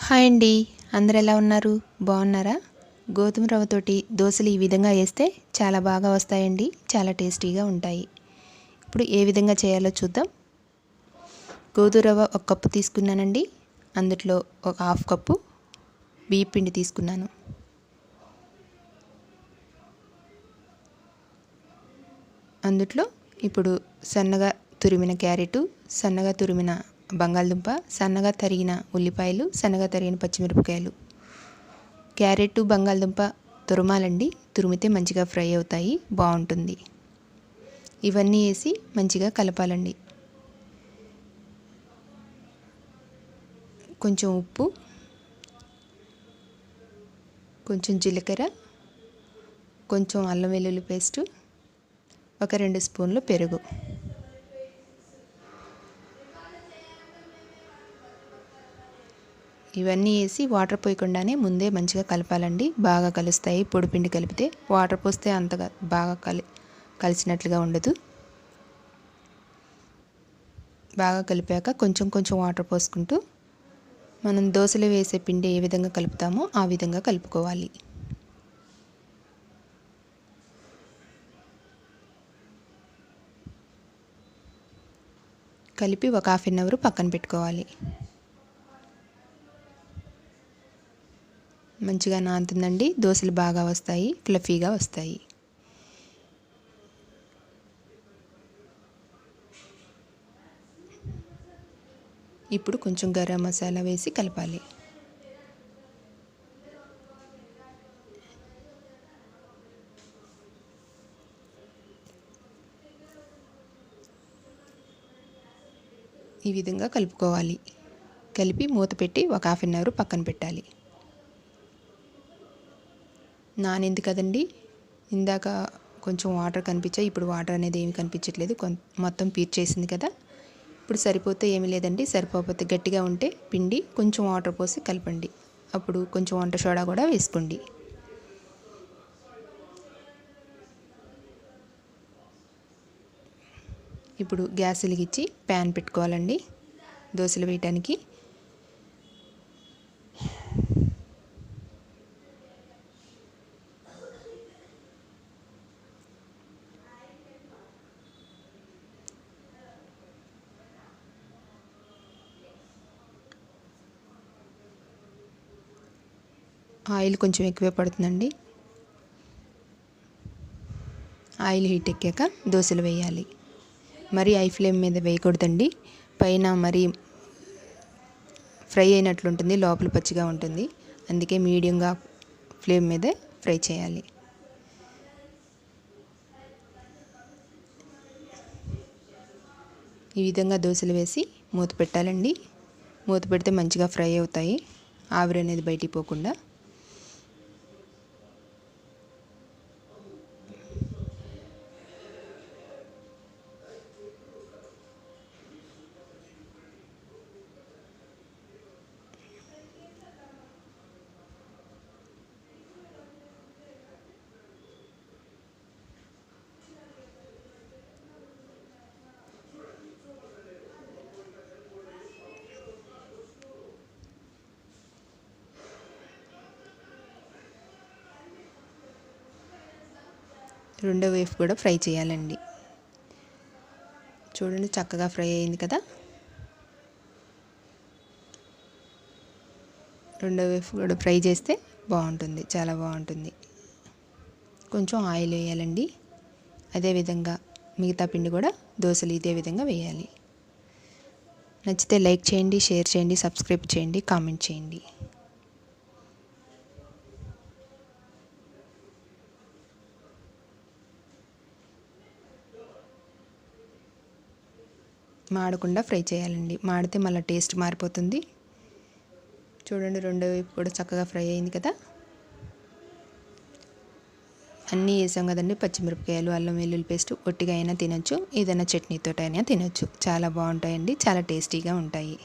Hi అండి, అందరు ఎలా ఉన్నారు? బాగున్నారా? గోధుమ రవ్వతోటి దోశలు ఈ విధంగా వేస్తే చాలా బాగా వస్తాయండి. చాలా టేస్టీగా ఉంటాయి. ఇప్పుడు ఏ విధంగా చేయాలో చూద్దాం. గోధుమ రవ్వ 1 కప్పు తీసుకున్నానండి. అందులో ఒక 1/2 కప్పు బియ్యం పిండి తీసుకున్నాను. అందులో ఇప్పుడు సన్నగా తురిమిన క్యారెట్, సన్నగా తురిమిన బంగాళదుంప, సన్నగా తరిగిన ఉల్లిపాయలు, సన్నగా తరిగిన పచ్చిమిరపకాయలు. క్యారెట్ బంగాళదుంప తురమాలండి, తురిమితే మంచిగా ఫ్రై అవుతాయి, బాగుంటుంది. ఇవన్నీ వేసి మంచిగా కలపాలండి. కొంచెం ఉప్పు, కొంచెం జీలకర్ర, కొంచెం అల్లం వెల్లుల్లి పేస్టు, ఒక 2 స్పూన్లు పెరుగు. ఇవన్నీ వేసి వాటర్ పోయకుండానే ముందే మంచిగా కలపాలండి. బాగా కలుస్తాయి. పొడిపిండి కలిపితే వాటర్ పోస్తే అంతగా బాగా కలిసినట్లుగా ఉండదు. బాగా కలిపాక కొంచెం కొంచెం వాటర్ పోసుకుంటూ మనం దోశలు వేసే పిండి ఏ విధంగా కలుపుతామో ఆ విధంగా కలుపుకోవాలి. కలిపి ఒక 1/2 అవర్ పక్కన పెట్టుకోవాలి. మంచిగా నానుతుందండి. దోశలు బాగా వస్తాయి, ఫ్లఫీగా వస్తాయి. ఇప్పుడు కొంచెం గరం మసాలా వేసి కలపాలి. ఈ విధంగా కలుపుకోవాలి. కలిపి మూత పెట్టి ఒక 1/2 అవర్ పక్కన పెట్టాలి. నానింది కదండి. ఇందాక కొంచెం వాటర్ కనిపించాయి, ఇప్పుడు వాటర్ అనేది ఏమి కనిపించట్లేదు. మొత్తం పీల్చేసింది కదా. ఇప్పుడు సరిపోతే ఏమీ లేదండి. సరిపోతే గట్టిగా ఉంటే పిండి కొంచెం వాటర్ పోసి కలపండి. అప్పుడు కొంచెం వంట సోడా కూడా వేసుకోండి. ఇప్పుడు గ్యాస్ వెలిగించి ప్యాన్ పెట్టుకోవాలండి దోశలు వేయటానికి. ఆయిల్ కొంచెం ఎక్కువే పడుతుందండి. ఆయిల్ హీట్ ఎక్కాక దోశలు వేయాలి. మరి హై ఫ్లేమ్ మీద వేయకూడదండి. పైన మరి ఫ్రై అయినట్లుంటుంది, లోపల పచ్చిగా ఉంటుంది. అందుకే మీడియంగా ఫ్లేమ్ మీద ఫ్రై చేయాలి. ఈ విధంగా దోశలు వేసి మూత పెట్టాలండి. మూత పెడితే మంచిగా ఫ్రై అవుతాయి, ఆవిరి అనేది బయటికి పోకుండా. రెండో వైపు కూడా ఫ్రై చేయాలండి. చూడండి, చక్కగా ఫ్రై అయింది కదా. రెండో వైపు కూడా ఫ్రై చేస్తే బాగుంటుంది, చాలా బాగుంటుంది. కొంచెం ఆయిల్ వేయాలండి. అదేవిధంగా మిగతా పిండి కూడా దోశలు ఇదే విధంగా వేయాలి. నచ్చితే లైక్ చేయండి, షేర్ చేయండి, సబ్స్క్రైబ్ చేయండి, కామెంట్ చేయండి. మాడకుండా ఫ్రై చేయాలండి. మాడితే మళ్ళీ టేస్ట్ మారిపోతుంది. చూడండి, రెండో వైపు కూడా చక్కగా ఫ్రై అయింది కదా. అన్నీ వేసాం కదండి. పచ్చిమిరపకాయలు, అల్లం వెల్లుల్లి పేస్ట్ ఒట్టిగా అయినా తినొచ్చు, ఏదైనా చట్నీతో అయినా తినొచ్చు. చాలా బాగుంటాయండి, చాలా టేస్టీగా ఉంటాయి.